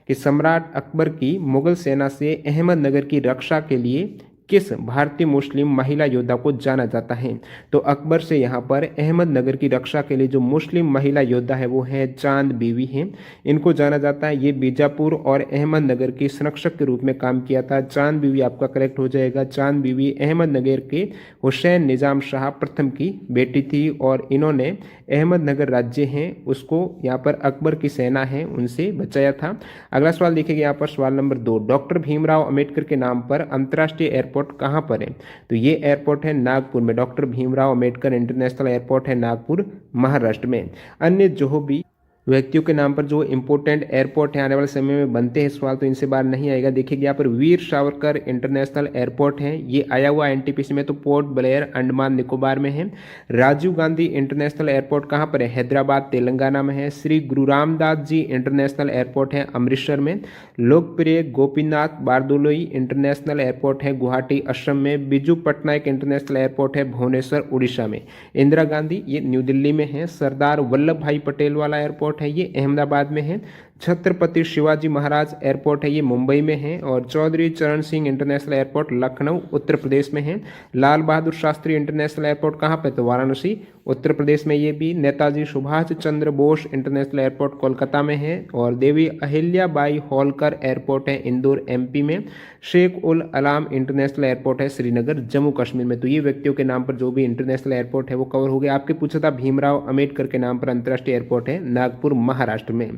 कि सम्राट अकबर की मुगल सेना से अहमदनगर की रक्षा के लिए किस भारतीय मुस्लिम महिला योद्धा को जाना जाता है। तो अकबर से यहाँ पर अहमदनगर की रक्षा के लिए जो मुस्लिम महिला योद्धा है वो है चांद बीवी हैं। इनको जाना जाता है। ये बीजापुर और अहमदनगर की संरक्षक के रूप में काम किया था। चांद बीवी आपका करेक्ट हो जाएगा। चांद बीवी अहमदनगर के हुसैन निजाम शाह प्रथम की बेटी थी और इन्होंने अहमदनगर राज्य है उसको यहाँ पर अकबर की सेना है उनसे बचाया था। अगला सवाल देखिएगा यहाँ पर सवाल नंबर 2, डॉक्टर भीमराव अंबेडकर के नाम पर अंतर्राष्ट्रीय एयरपोर्ट कहाँ पर है। तो ये एयरपोर्ट है नागपुर में। Doctor Bhimrao Ambedkar international airport है नागपुर महाराष्ट्र में। अन्य जो भी व्यक्तियों के नाम पर जो इंपोर्टेंट एयरपोर्ट है आने वाले समय में बनते हैं सवाल, तो इनसे बाहर नहीं आएगा। देखिए यहाँ पर वीर सावरकर इंटरनेशनल एयरपोर्ट है, ये आया हुआ एनटीपीसी में, तो पोर्ट ब्लेयर अंडमान निकोबार में है। राजीव गांधी इंटरनेशनल एयरपोर्ट कहाँ पर है, हैदराबाद तेलंगाना में है। श्री गुरु रामदास जी इंटरनेशनल एयरपोर्ट है अमृतसर में। लोकप्रिय गोपीनाथ बारदोलोई इंटरनेशनल एयरपोर्ट है गुवाहाटी असम में। बिजू पटनायक इंटरनेशनल एयरपोर्ट है भुवनेश्वर उड़ीसा में। इंदिरा गांधी ये न्यू दिल्ली में है। सरदार वल्लभ भाई पटेल वाला एयरपोर्ट है ये अहमदाबाद में है। छत्रपति शिवाजी महाराज एयरपोर्ट है ये मुंबई में है। और चौधरी चरण सिंह इंटरनेशनल एयरपोर्ट लखनऊ उत्तर प्रदेश में है। लाल बहादुर शास्त्री इंटरनेशनल एयरपोर्ट कहाँ पे, तो वाराणसी उत्तर प्रदेश में ये भी। नेताजी सुभाष चंद्र बोस इंटरनेशनल एयरपोर्ट कोलकाता में है। और देवी अहिल्याबाई होलकर एयरपोर्ट है इंदौर एमपी में। शेख उल अलाम इंटरनेशनल एयरपोर्ट है श्रीनगर जम्मू कश्मीर में। तो ये व्यक्तियों के नाम पर जो भी इंटरनेशनल एयरपोर्ट है वो कवर हो गया। आपके पूछा था भीमराव अंबेडकर के नाम पर अंतर्राष्ट्रीय एयरपोर्ट है नागपुर महाराष्ट्र में।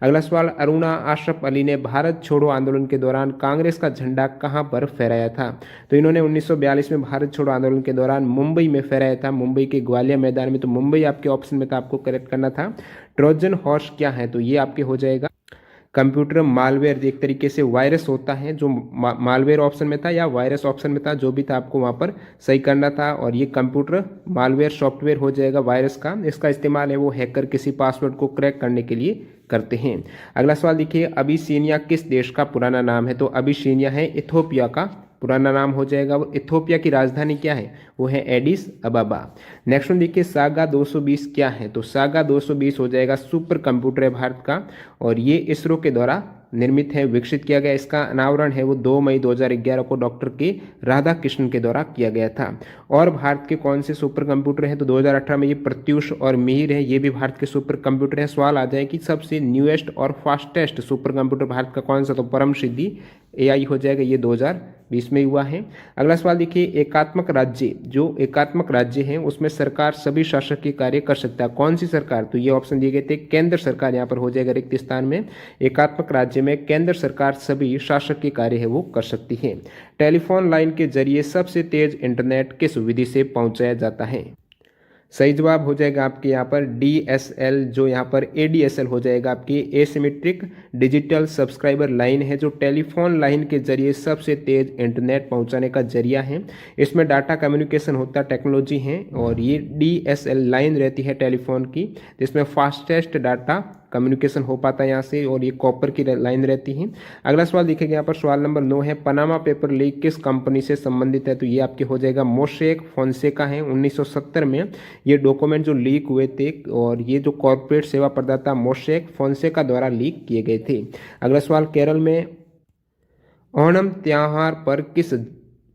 अगला सवाल, अरुणा अशरफ अली ने भारत छोड़ो आंदोलन के दौरान कांग्रेस का झंडा कहां पर फहराया था। तो इन्होंने 1942 में भारत छोड़ो आंदोलन के दौरान मुंबई में फहराया था, मुंबई के ग्वालियर मैदान में। तो मुंबई आपके ऑप्शन में था, आपको करेक्ट करना था। ट्रोजन हॉर्स क्या है, तो ये आपके हो जाएगा कंप्यूटर मालवेयर, एक तरीके से वायरस होता है जो मालवेयर ऑप्शन में था या वायरस ऑप्शन में था, जो भी था आपको वहां पर सही करना था। और ये कंप्यूटर मालवेयर सॉफ्टवेयर हो जाएगा वायरस का। इसका इस्तेमाल है वो हैकर किसी पासवर्ड को क्रैक करने के लिए करते हैं। अगला सवाल देखिए, अबिसिनिया किस देश का पुराना नाम है। तो अबिसिनिया है इथोपिया का पुराना नाम हो जाएगा। वो इथोपिया की राजधानी क्या है, वो है एडिस अबाबा। नेक्स्ट वन देखिए, सागा 220 क्या है। तो सागा 220 हो जाएगा सुपर कंप्यूटर है भारत का और ये इसरो के द्वारा निर्मित है, विकसित किया गया। इसका अनावरण है वो 2 मई 2011 को डॉक्टर के राधाकृष्णन के द्वारा किया गया था। और भारत के कौन से सुपर कंप्यूटर हैं, तो 2018 में ये प्रत्यूष और मिहिर है, ये भी भारत के सुपर कंप्यूटर है। सवाल आ जाए कि सबसे न्यूएस्ट और फास्टेस्ट सुपर कंप्यूटर भारत का कौन सा, तो परम सिद्धि एआई हो जाएगा, ये 2020 में हुआ है। अगला सवाल देखिए, एकात्मक राज्य, जो एकात्मक राज्य है उसमें सरकार सभी शासकीय कार्य कर सकता है। कौन सी सरकार, तो ये ऑप्शन दिए गए थे केंद्र सरकार, यहाँ पर हो जाएगा रिक्त स्थान में। एकात्मक राज्य में केंद्र सरकार सभी शासकीय कार्य है वो कर सकती है। टेलीफोन लाइन के जरिए सबसे तेज इंटरनेट किस विधि से पहुंचाया जाता है। सही जवाब हो जाएगा आपके यहाँ पर DSL, जो यहाँ पर ADSL हो जाएगा आपकी एसिमेट्रिक डिजिटल सब्सक्राइबर लाइन है, जो टेलीफोन लाइन के जरिए सबसे तेज इंटरनेट पहुंचाने का जरिया है। इसमें डाटा कम्युनिकेशन होता टेक्नोलॉजी है और ये DSL लाइन रहती है टेलीफोन की, जिसमें फास्टेस्ट डाटा कम्युनिकेशन हो पाता है यहाँ से, और ये कॉपर की लाइन रहती है। अगला सवाल देखिएगा यहाँ पर सवाल नंबर 9 है, पनामा पेपर लीक किस कंपनी से संबंधित है। तो ये आपके हो जाएगा मोसेक फोंसेका है। 1970 में ये डॉक्यूमेंट जो लीक हुए थे और ये जो कॉर्पोरेट सेवा प्रदाता मोसेक फोंसेका द्वारा लीक किए गए थे। अगला सवाल, केरल में ओणम त्योहार पर किस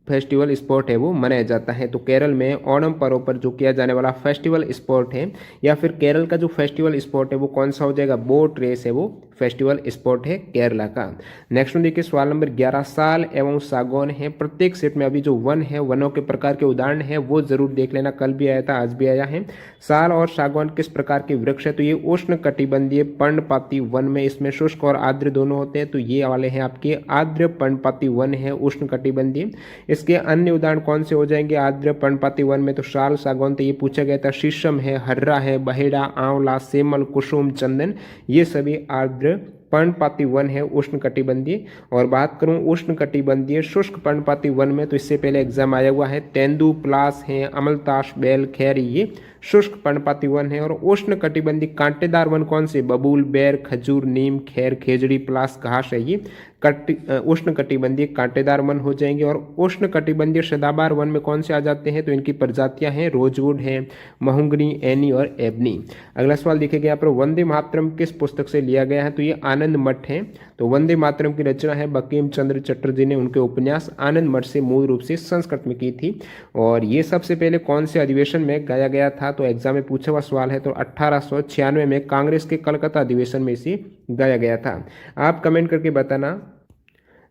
फेस्टिवल स्पोर्ट है वो मनाया जाता है। तो केरल में ओणम पर्व पर जो किया जाने वाला फेस्टिवल स्पोर्ट है, या फिर केरल का जो फेस्टिवल स्पोर्ट है वो कौन सा हो जाएगा, बोट रेस है वो फेस्टिवल स्पोर्ट है केरला का। नेक्स्ट में देखिए सवाल नंबर 11, साल एवं सागौन है। प्रत्येक सेट में अभी जो वन है, वनों के प्रकार के उदाहरण है वो जरूर देख लेना, कल भी आया था आज भी आया है। साल और सागौन किस प्रकार के वृक्ष है, तो ये उष्ण कटिबंधीय पर्णपाती वन में, इसमें शुष्क और आर्द्र दोनों होते हैं। तो ये वाले हैं आपके आर्द्र पर्णपाती वन है उष्ण कटिबंधीय। इसके अन्य उदाहरण कौन से हो जाएंगे आर्द्र पर्णपाती वन में, तो साल सागौन, तो ये पूछा गया था। शीशम है, हर्रा है, बहेड़ा, आंवला, सेमल, कुसुम, चंदन, ये सभी आर्द्र पर्णपाती वन है उष्ण कटिबंधीय। और बात करूं उष्ण कटिबंधीय शुष्क पर्णपाती वन में, तो इससे पहले एग्जाम आया हुआ है, तेंदु, प्लास है, अमलताश, बेल, खैर, ये शुष्क पर्णपाती वन है। और उष्ण कटिबंधीय कांटेदार वन कौन से, बबूल, बेर, खजूर, नीम, खैर, खेजड़ी, प्लास, घास है, ये उष्ण कटिबंधीय कांटेदार वन हो जाएंगे। और उष्ण कटिबंधीय सदाबहार वन में कौन से आ जाते हैं, तो इनकी प्रजातियां हैं रोजवुड है, महुगनी, एनी और एबनी। अगला सवाल देखिएगा यहाँ पर, वंदे मातरम किस पुस्तक से लिया गया है, तो ये आनंद मठ है। तो वंदे मातरम की रचना है बंकिम चंद्र चटर्जी ने उनके उपन्यास आनंद मठ से मूल रूप से संस्कृत में की थी। और ये सबसे पहले कौन से अधिवेशन में गाया गया था, तो एग्जाम में पूछा हुआ सवाल है। तो 1896 में कांग्रेस के कलकत्ता अधिवेशन में इसे गाया गया था। आप कमेंट करके बताना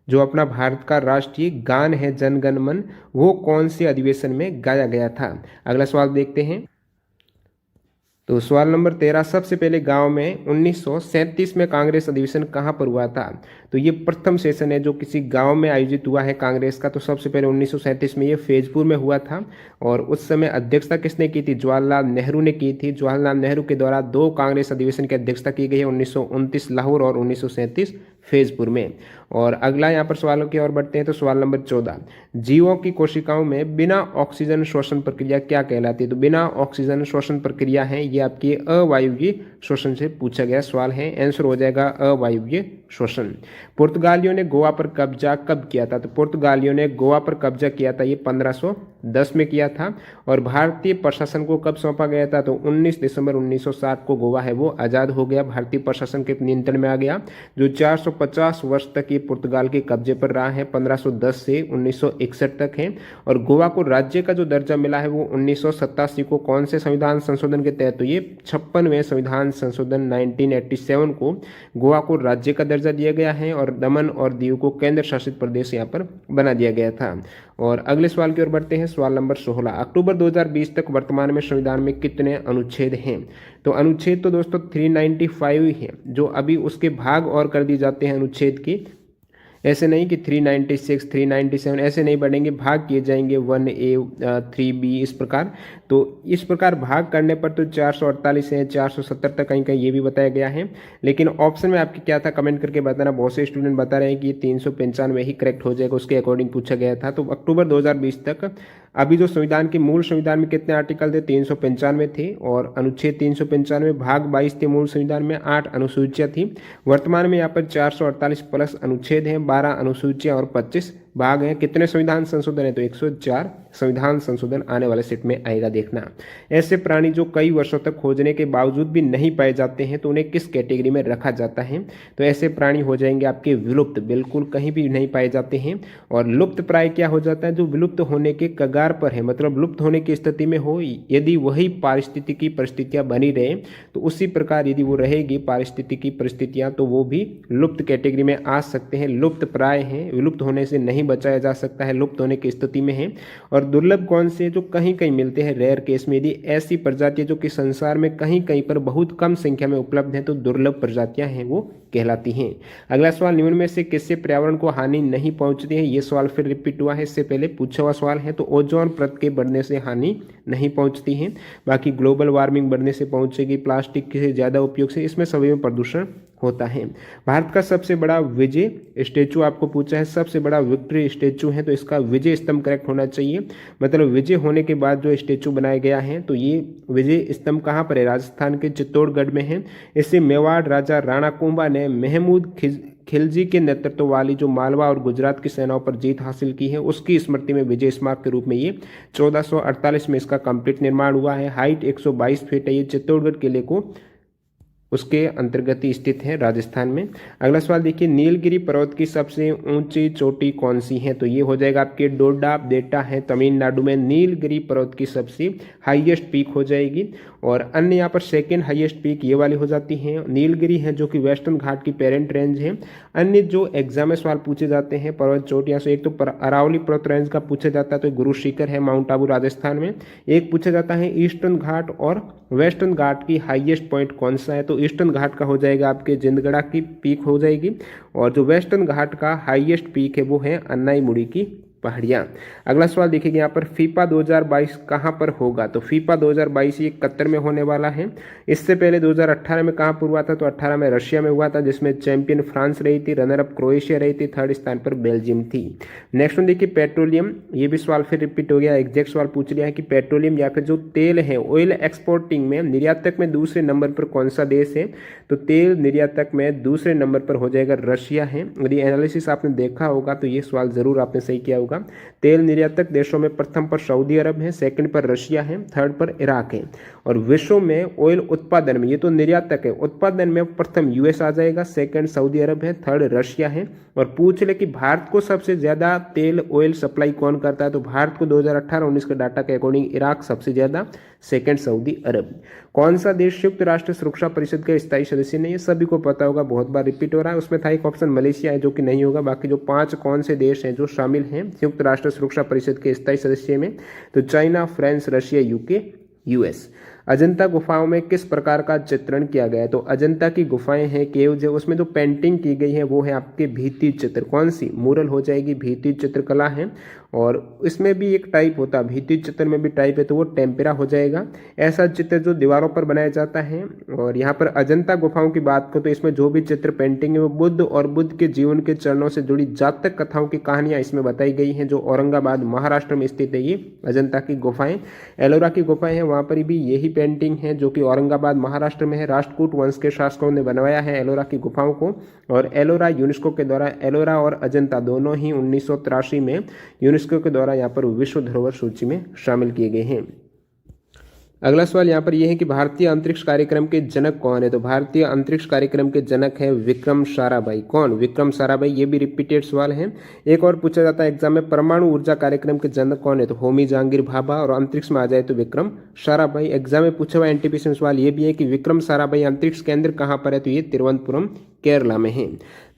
जो अपना भारत का राष्ट्रीय गान है जन गण मन, वो कौन से अधिवेशन में गाया गया था। अगला सवाल देखते हैं। तो सवाल नंबर 13, सबसे पहले गांव में 1937 में कांग्रेस अधिवेशन कहां पर हुआ था। तो ये प्रथम सेशन है जो किसी गांव में आयोजित हुआ है कांग्रेस का। तो सबसे पहले 1937 में ये फैजपुर में हुआ था। और उस समय अध्यक्षता किसने की थी, जवाहरलाल नेहरू ने की थी। जवाहरलाल नेहरू के द्वारा 2 कांग्रेस अधिवेशन की अध्यक्षता की गई है, 1929 लाहौर और 1937 फैजपुर में। और अगला यहाँ पर सवालों की ओर बढ़ते हैं। तो सवाल नंबर 14, जीवों की कोशिकाओं में बिना ऑक्सीजन श्वसन प्रक्रिया क्या कहलाती है। तो बिना ऑक्सीजन श्वसन प्रक्रिया है ये आपकी अवायवीय श्वसन से पूछा गया सवाल है। आंसर हो जाएगा अवायवीय श्वसन। पुर्तगालियों ने गोवा पर कब्जा कब किया था। तो पुर्तगालियों ने गोवा पर कब्जा किया था ये 1510 में किया था। और भारतीय प्रशासन को कब सौंपा गया था, तो 19 दिसंबर 1960 को गोवा है वो आज़ाद हो गया, भारतीय प्रशासन के नियंत्रण में आ गया। जो 450 वर्ष तक ये पुर्तगाल के कब्जे पर रहा है, 1510 से 1961 तक है। और गोवा को राज्य का जो दर्जा मिला है वो 1987 को कौन से संविधान संशोधन के तहत, तो ये 56वें संविधान संशोधन 1987 को गोवा को राज्य का दर्जा दिया गया है। और दमन और दीव को केंद्र शासित प्रदेश यहाँ पर बना दिया गया था। और अगले सवाल की ओर बढ़ते हैं। सवाल नंबर 16, अक्टूबर 2020 तक वर्तमान में संविधान में कितने अनुच्छेद हैं। तो अनुच्छेद तो दोस्तों 395 ही है, जो अभी उसके भाग और कर दिए जाते हैं अनुच्छेद की। ऐसे नहीं कि 396, 397 ऐसे नहीं बढ़ेंगे, भाग किए जाएंगे 1A, 3B इस प्रकार। तो इस प्रकार भाग करने पर तो 448 है, 470 तक कहीं कहीं ये भी बताया गया है। लेकिन ऑप्शन में आपके क्या था कमेंट करके बताना। बहुत से स्टूडेंट बता रहे हैं कि 395 ही करेक्ट हो जाएगा, उसके अकॉर्डिंग पूछा गया था। तो अक्टूबर 2020 तक अभी जो संविधान के मूल संविधान में कितने आर्टिकल थे, 395 थे। और अनुच्छेद 395 भाग 22 थे मूल संविधान में, 8 अनुसूचियां थी। वर्तमान में यहाँ पर 448 प्लस अनुच्छेद हैं, 12 अनुसूचियां और 25 भाग हैं। कितने संविधान संशोधन है, तो 104 संविधान संशोधन आने वाले सेट में आएगा देखना। ऐसे प्राणी जो कई वर्षों तक खोजने के बावजूद भी नहीं पाए जाते हैं तो उन्हें किस कैटेगरी में रखा जाता है। तो ऐसे प्राणी हो जाएंगे आपके विलुप्त, बिल्कुल कहीं भी नहीं पाए जाते हैं। और लुप्त प्राय क्या हो जाता है, जो विलुप्त होने के कगार पर है, मतलब लुप्त होने की स्थिति में हो, यदि वही पारिस्थितिकी परिस्थितियां बनी रहे तो उसी प्रकार यदि वो रहेगी पारिस्थितिकी परिस्थितियां तो वो भी लुप्त कैटेगरी में आ सकते हैं। लुप्त प्राय हैं, विलुप्त होने से नहीं बचाया जा सकता है, लुप्त होने की स्थिति में है। और दुर्लभ कौन से, जो कहीं कहीं मिलते हैं, रेयर केस में। यदि ऐसी प्रजातियां जो कि संसार में कहीं कहीं पर बहुत कम संख्या में उपलब्ध हैं तो दुर्लभ प्रजातियां हैं वो कहलाती हैं। अगला सवाल, निम्न में से किससे पर्यावरण को हानि नहीं पहुंचती है। ये सवाल फिर रिपीट हुआ है, इससे पहले पूछा हुआ सवाल है। तो ओजोन परत के बढ़ने से हानि नहीं पहुंचती है, बाकी ग्लोबल वार्मिंग बढ़ने से पहुंचेगी, प्लास्टिक के ज्यादा उपयोग से, इसमें सभी में प्रदूषण होता है। भारत का सबसे बड़ा विजय स्टेचू आपको पूछा है, सबसे बड़ा विक्ट्री स्टेचू है, तो इसका विजय स्तंभ करेक्ट होना चाहिए। मतलब विजय होने के बाद जो स्टेचू बनाया गया है, तो ये विजय स्तंभ कहाँ पर है, राजस्थान के चित्तौड़गढ़ में है। इससे मेवाड़ राजा राणा कुंभा ने महमूद खिलजी के नेतृत्व वाली जो मालवा और गुजरात की सेनाओं पर जीत हासिल की है, उसकी स्मृति में विजय स्मारक के रूप में ये 1448 में इसका कंप्लीट निर्माण हुआ है। हाइट 122 फीट है, ये चित्तौड़गढ़ किले को उसके अंतर्गत ही स्थित है राजस्थान में। अगला सवाल देखिए, नीलगिरी पर्वत की सबसे ऊंची चोटी कौन सी है। तो ये हो जाएगा आपके डोडा बेटा है तमिलनाडु में, नीलगिरी पर्वत की सबसे हाईएस्ट पीक हो जाएगी। और अन्य यहाँ पर सेकेंड हाईएस्ट पीक ये वाली हो जाती है नीलगिरी है, जो कि वेस्टर्न घाट की पेरेंट रेंज है। अन्य जो एग्जाम में सवाल पूछे जाते हैं पर्वत चोटियाँ से, एक तो अरावली पर्वत रेंज का पूछा जाता है, तो गुरु शिखर है माउंट आबू राजस्थान में। एक पूछा जाता है ईस्टर्न घाट और वेस्टर्न घाट की हाईएस्ट पॉइंट कौन सा है, तो ईस्टर्न घाट का हो जाएगा आपके जिंदगड़ा की पीक हो जाएगी। और जो वेस्टर्न घाट का हाईएस्ट पीक है वो है अन्नाईमुड़ी की पहाड़ियाँ। अगला सवाल देखिए यहाँ पर फीफा 2022 कहाँ पर होगा। तो फीफा 2022 ये कतर में होने वाला है। इससे पहले 2018 में कहाँ पर हुआ था, तो 18 में रशिया में हुआ था, जिसमें चैंपियन फ्रांस रही थी, रनर अप क्रोएशिया रही थी, थर्ड स्थान पर बेल्जियम थी। नेक्स्ट वन देखिए पेट्रोलियम, ये भी सवाल फिर रिपीट हो गया, एग्जैक्ट सवाल पूछ लिया है कि पेट्रोलियम या फिर जो तेल है ऑयल एक्सपोर्टिंग में निर्यातक में दूसरे नंबर पर कौन सा देश है। तो तेल निर्यातक में दूसरे नंबर पर हो जाएगा रशिया है। यदि एनालिसिस आपने देखा होगा तो ये सवाल जरूर आपने सही किया होगा। होगा। तेल निर्यातक देशों में प्रथम पर सऊदी अरब है, सेकंड पर रशिया है, थर्ड पर इराक है। और विश्व में ऑयल उत्पादन में, ये तो निर्यातक है, उत्पादन में प्रथम यूएस आ जाएगा, सेकंड सऊदी अरब है, थर्ड रशिया है। और पूछ ले कि भारत को सबसे ज्यादा तेल ऑयल सप्लाई कौन करता है, तो भारत को 2018-19 के डाटा के अकॉर्डिंग इराक सबसे ज्यादा, सेकंड सऊदी अरब। कौन सा देश संयुक्त राष्ट्र सुरक्षा परिषद का स्थायी सदस्य नहीं है, सभी को पता होगा, बहुत बार रिपीट हो रहा है। उसमें था एक ऑप्शन मलेशिया है जो कि नहीं होगा। बाकी जो 5 कौन से देश हैं जो शामिल हैं संयुक्त राष्ट्र सुरक्षा परिषद के स्थायी सदस्य में, तो China, France, Russia, UK, US. Ajanta गुफाओं में किस प्रकार का चित्रण किया गया है, तो अजंता की गुफाएं हैं, केव्स है, उसमें जो पेंटिंग की गई है वो है आपके भित्ति चित्र। कौन सी, मूरल हो जाएगी, भित्ति चित्रकला है। और इसमें भी एक टाइप होता है, भित्ति चित्र में भी टाइप है, तो वो टेम्पेरा हो जाएगा। ऐसा चित्र जो दीवारों पर बनाया जाता है। और यहाँ पर अजंता गुफाओं की बात करो तो इसमें जो भी चित्र पेंटिंग है वो बुद्ध और बुद्ध के जीवन के चरणों से जुड़ी जातक कथाओं की कहानियां इसमें बताई गई हैं, जो औरंगाबाद महाराष्ट्र में स्थित है ये अजंता की गुफाएं। एलोरा की गुफाएं हैं, वहां पर भी यही पेंटिंग है जो कि औरंगाबाद महाराष्ट्र में है। राष्ट्रकूट वंश के शासकों ने बनवाया है एलोरा की गुफाओं को। और एलोरा यूनेस्को के द्वारा, एलोरा और अजंता दोनों ही 1983 में यूनेस्को के द्वारा यहाँ पर विश्व धरोहर सूची में शामिल किए गए हैं। अगला सवाल यहाँ पर यह है कि भारतीय अंतरिक्ष कार्यक्रम के जनक कौन है, तो भारतीय अंतरिक्ष कार्यक्रम के जनक है विक्रम साराभाई। कौन, विक्रम साराभाई। ये भी रिपीटेड सवाल है। एक और पूछा जाता है एग्जाम में, परमाणु ऊर्जा कार्यक्रम के जनक कौन है, तो होमी जहांगीर भाभा। और अंतरिक्ष में आ जाए तो विक्रम साराभाई। एग्जाम में पूछा हुआ एनटीपीसी में सवाल ये भी है कि विक्रम साराभाई अंतरिक्ष केंद्र कहाँ पर है, तो ये तिरुवनंतपुरम केरला में है।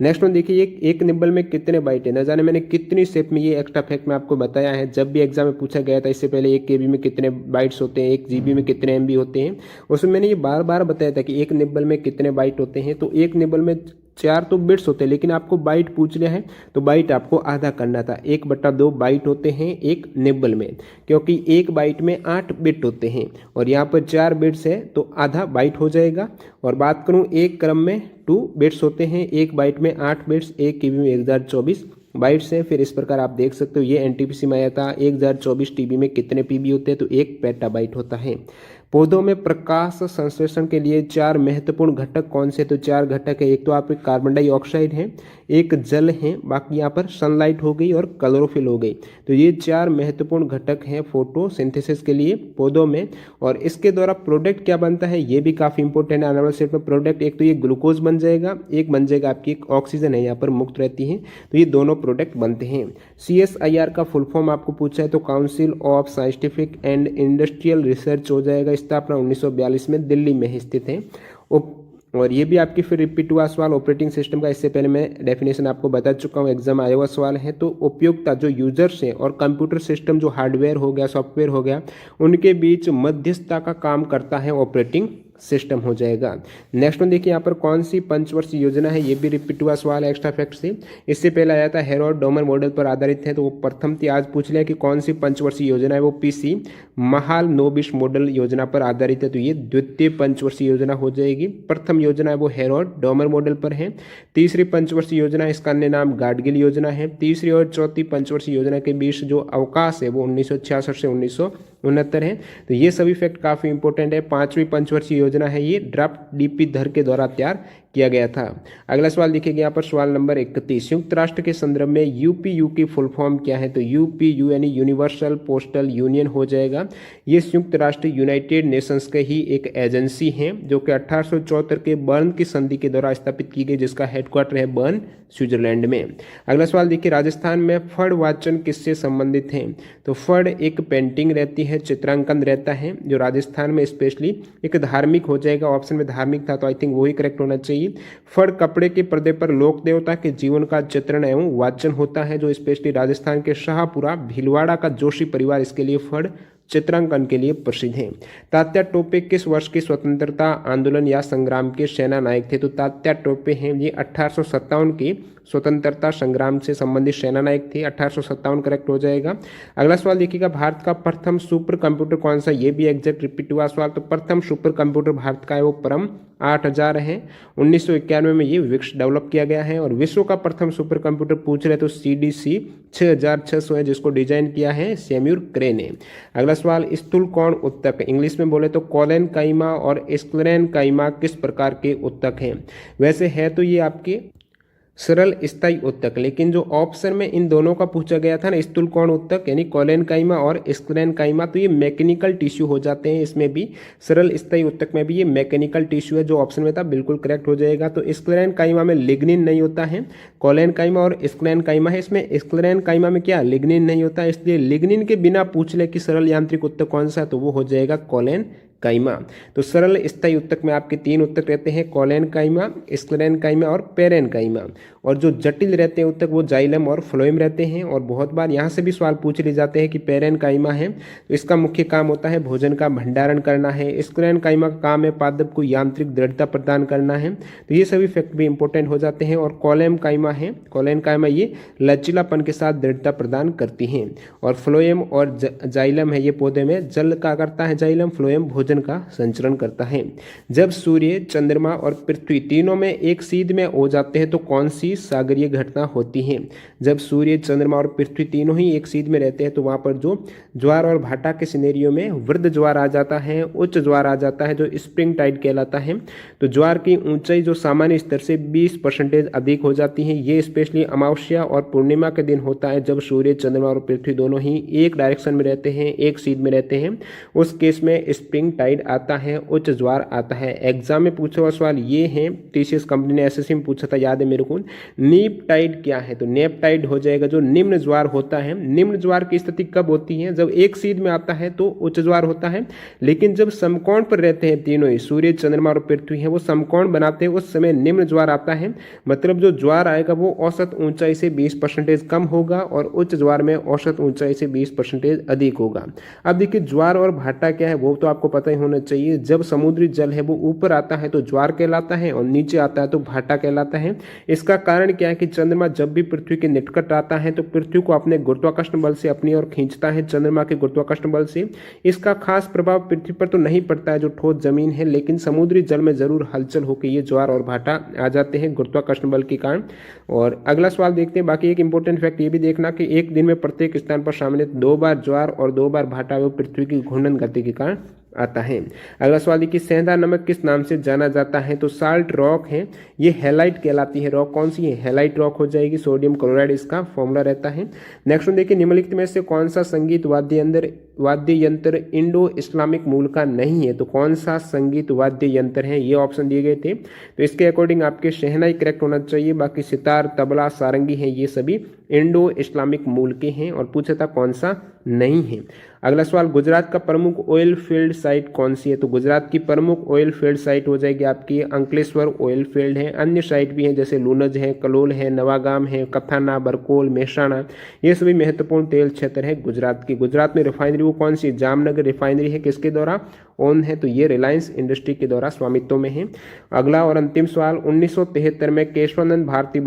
नेक्स्ट वन देखिए, एक निब्बल में कितने बाइट है, न जाने मैंने कितनी स्टेप में ये एक्स्ट्रा फैक्ट में आपको बताया है। जब भी एग्जाम में पूछा गया था इससे पहले 1 KB में कितने बाइट्स होते हैं, 1 GB में कितने MB होते हैं, उसमें मैंने ये बार बार बताया था कि एक निब्बल में कितने बाइट होते हैं। तो एक निब्बल में 4 तो बिट्स होते हैं, लेकिन आपको बाइट पूछ लिया है तो बाइट आपको आधा करना था। 1/2 बाइट होते हैं एक निब्बल में, क्योंकि एक बाइट में 8 बिट होते हैं और यहाँ पर 4 बिट्स है तो आधा बाइट हो जाएगा। और बात करूँ एक क्रम में 2 बिट्स होते हैं, एक बाइट में 8 बिट्स, 1 KB में 1024 बाइट्स है। फिर इस प्रकार आप देख सकते हो, ये एनटीपीसी में आया था 1024 TB में कितने PB होते हैं, तो 1 पेटाबाइट होता है। पौधों में प्रकाश संश्लेषण के लिए 4 महत्वपूर्ण घटक कौन से, तो 4 घटक है। एक तो आप कार्बन डाइऑक्साइड है, एक जल है, बाकी यहाँ पर सनलाइट हो गई और क्लोरोफिल हो गई। तो ये 4 महत्वपूर्ण घटक हैं फोटोसिंथेसिस के लिए पौधों में। और इसके द्वारा प्रोडक्ट क्या बनता है, ये भी काफी इंपॉर्टेंट है आने वाले सेट में। प्रोडक्ट एक तो ये ग्लूकोज बन जाएगा, एक बन जाएगा आपकी ऑक्सीजन है यहाँ पर मुक्त रहती है, तो ये दोनों प्रोडक्ट बनते हैं। CSIR का फुल फॉर्म आपको पूछा है तो council of scientific and industrial research हो जाएगा। स्थापना 1942 में दिल्ली में स्थित है। और ये भी आपकी फिर रिपीट हुआ सवाल ऑपरेटिंग सिस्टम का, इससे पहले मैं डेफिनेशन आपको बता चुका हूँ, एग्जाम आया हुआ सवाल है। तो उपयोगिता जो यूजर्स हैं और कंप्यूटर सिस्टम जो हार्डवेयर हो गया, सॉफ्टवेयर हो गया, उनके बीच मध्यस्थता का काम करता है ऑपरेटिंग सिस्टम हो जाएगा। नेक्स्ट वन देखिए, यहाँ पर कौन सी पंचवर्षीय योजना है, ये भी रिपीट हुआ सवाल है एक्स्ट्रा फैक्ट से। इससे पहले आया था हेरोड डोमर मॉडल पर आधारित है, तो वो प्रथम थी। आज पूछ लिया कि कौन सी पंचवर्षीय योजना है, वो PC महालनोबिस मॉडल योजना पर आधारित है, तो ये द्वितीय पंचवर्षीय योजना हो जाएगी। प्रथम योजना है वो हेरोड डोमर मॉडल पर है। तीसरी पंचवर्षीय योजना है, इसका अन्य नाम गाडगिल योजना है। तीसरी और चौथी पंचवर्षीय योजना के बीच जो अवकाश है वो 1966 से 1969 है। तो ये सभी फैक्ट काफी इंपॉर्टेंट है। 5वीं पंचवर्षीय योजना है, ये ड्राफ्ट DP धर के द्वारा तैयार किया गया था। अगला सवाल देखिएगा यहाँ पर सवाल नंबर 31, संयुक्त राष्ट्र के संदर्भ में UPU की फुल फॉर्म क्या है, तो UPU यानी यूनिवर्सल पोस्टल यूनियन हो जाएगा। ये संयुक्त राष्ट्र यूनाइटेड नेशंस के ही एक एजेंसी है जो कि 1874 के बर्न की संधि के द्वारा स्थापित की गई, जिसका हेडक्वार्टर है बर्न, स्विट्जरलैंड में। अगला सवाल देखिए, राजस्थान में फड़ वाचन किससे संबंधित है, तो फड़ एक पेंटिंग रहती है, चित्रांकन रहता है, जो राजस्थान में स्पेशली एक धार्मिक हो जाएगा। ऑप्शन में धार्मिक था तो आई थिंक वही करेक्ट होना चाहिए। फड़ कपड़े के पर्दे पर लोक देवता के जीवन का चित्रण एवं वाचन होता है, जो स्पेशली राजस्थान के शाहपुरा भीलवाड़ा का जोशी परिवार इसके लिए फड़ चित्रांकन के लिए प्रसिद्ध है। तात्या टोपे किस वर्ष के स्वतंत्रता आंदोलन या संग्राम के सेना नायक थे, तो तात्या टोपे हैं ये 1857 के स्वतंत्रता संग्राम से संबंधित सेना नायक थे। 1857 करेक्ट हो जाएगा। अगला सवाल देखिएगा, भारत का प्रथम सुपर कंप्यूटर कौन सा, ये भी एग्जैक्ट रिपीट हुआ सवाल। तो प्रथम सुपर कंप्यूटर भारत का है वो परम 8000 है। 1991 में ये डेवलप किया गया है। और विश्व का प्रथम सुपर कंप्यूटर पूछ रहे तो CDC 6600 है, जिसको डिजाइन किया है सैम्यूर क्रे ने। अगला सवाल, स्थूल कोण उत्तक, इंग्लिश में बोले तो कोलेन काइमा और स्क्लेरेन काइमा किस प्रकार के उत्तक हैं, वैसे है तो ये आपके सरल स्थायी उत्तक। लेकिन जो ऑप्शन में इन दोनों का पूछा गया था ना, स्थूलकोण उत्तक यानी कोलेनकाइमा और स्क्लेरेनकाइमा, तो ये मैकेनिकल टिश्यू हो जाते हैं। इसमें भी सरल स्थायी उत्तक में भी ये मैकेनिकल टिश्यू है, जो ऑप्शन में था बिल्कुल करेक्ट हो जाएगा। तो स्क्लेरेनकाइमा में लिग्निन नहीं होता है, कोलेनकाइमा और स्क्लेरेनकाइमा है, इसमें स्क्लेरेनकाइमा में क्या लिग्निन नहीं होता है, इसलिए लिग्निन के बिना पूछ ले कि सरल यांत्रिक उत्तक कौन सा है, तो वो हो जाएगा कोलेनकाइमा। तो सरल स्थायी उत्तक में आपके 3 उत्तक रहते हैं, कोलेनकाइमा, स्क्लेरेनकाइमा और पेरेनकाइमा। और जो जटिल रहते हैं उत्तक वो जाइलम और फ्लोएम रहते हैं। और बहुत बार यहाँ से भी सवाल पूछ लिए जाते हैं कि पेरेनकाइमा है तो इसका मुख्य काम होता है भोजन का भंडारण करना है, स्क्लेरेनकाइमा का काम है पादप को यांत्रिक दृढ़ता प्रदान करना है। तो ये सभी फैक्ट भी इंपॉर्टेंट हो जाते हैं। और कोलेनकाइमा है, कोलेनकाइमा ये लचीलापन के साथ दृढ़ता प्रदान करती हैं। और फ्लोएम और जाइलम है, ये पौधे में जल का करता है जाइलम, फ्लोएम भोजन का संचरण करता है। जब सूर्य, चंद्रमा और पृथ्वी तीनों में एक सीध में हो जाते हैं तो कौन सी सागरीय घटना होती है? जब सूर्य, चंद्रमा और पृथ्वी तीनों ही एक सीध में रहते हैं तो वहां पर जो ज्वार और भाटा के सिनेरियो में वृद्ध ज्वार आ जाता है, उच्च ज्वार आ जाता है, जो स्प्रिंग टाइड कहलाता है। तो ज्वार की ऊंचाई जो सामान्य स्तर से 20% अधिक हो जाती है। ये स्पेशली अमावस्या और पूर्णिमा के दिन होता है, जब सूर्य, चंद्रमा और पृथ्वी दोनों ही एक डायरेक्शन में रहते हैं, एक सीध में रहते हैं। उस केस में स्प्रिंग टाइड आता है, उच्च ज्वार आता है। एग्जाम में पूछा हुआ सवाल ये है, टीसीएस कंपनी ने एसएससी में पूछा था, याद है मेरे को। नीप टाइड क्या है? तो नेप टाइड हो जाएगा जो निम्न ज्वार होता है। निम्न ज्वार की स्थिति कब होती है? जब एक सीध में आता है तो उच्च ज्वार होता है, लेकिन जब समकोण पर रहते हैं तीनों ही, सूर्य, चंद्रमा और पृथ्वी है, वो समकोण बनाते हैं, उस समय निम्न ज्वार आता है। मतलब जो ज्वार आएगा वो औसत ऊंचाई से 20% कम होगा और उच्च ज्वार में औसत ऊंचाई से 20% अधिक होगा। अब देखिए ज्वार और भाटा क्या है वो तो आपको पता ही होना चाहिए। जब समुद्री जल है वो ऊपर आता है तो ज्वार कहलाता है और नीचे आता है तो भाटा कहलाता है। इसका कारण क्या है कि चंद्रमा जब भी पृथ्वी के निकट आता है तो पृथ्वी को अपने गुरुत्वाकर्षण बल से अपनी ओर खींचता है, चंद्रमा के गुरुत्वाकर्षण बल से। इसका खास प्रभाव पृथ्वी पर तो नहीं पड़ता है जो ठोस जमीन है, लेकिन समुद्री जल में जरूर हलचल होकर ये ज्वार और भाटा आ जाते हैं गुरुत्वाकर्षण बल के कारण। और अगला सवाल देखते हैं। बाकी एक इंपॉर्टेंट फैक्ट ये भी देखना कि एक दिन में प्रत्येक स्थान पर शामिल 2 बार ज्वार और 2 बार भाटा वो पृथ्वी की घूर्णन गति के कारण आता है। अगला सवाल देखिए, सेंधा नमक किस नाम से जाना जाता है? तो साल्ट रॉक है, ये हेलाइट कहलाती है। रॉक कौन सी है? हेलाइट रॉक हो जाएगी। सोडियम क्लोराइड इसका फॉर्मूला रहता है। नेक्स्ट वन देखिए, निम्नलिखित में से कौन सा संगीत वाद्य यंत्र इंडो इस्लामिक मूल का नहीं है? तो कौन सा संगीत वाद्य यंत्र है? ये ऑप्शन दिए गए थे, तो इसके अकॉर्डिंग आपके शहनाई करेक्ट होना चाहिए। बाकी सितार, तबला, सारंगी है, ये सभी इंडो इस्लामिक मूल के हैं। और पूछा था कौन सा नहीं है। अगला सवाल, गुजरात का प्रमुख ऑयल फील्ड साइट कौन सी है? तो गुजरात की प्रमुख ऑयल फील्ड साइट हो जाएगी आपकी अंकलेश्वर ऑयल फील्ड है। अन्य साइट भी हैं जैसे लूनज है, कलोल है, नवागाम है, कथाना, बरकोल, मेहसाणा, ये सभी महत्वपूर्ण तेल क्षेत्र है गुजरात की। गुजरात में रिफाइनरी वो कौन सी? जामनगर रिफाइनरी है, किसके द्वारा ओन है? तो ये रिलायंस इंडस्ट्री के द्वारा स्वामित्व में है। अगला और अंतिम सवाल, 1973 में केशवानंद भारती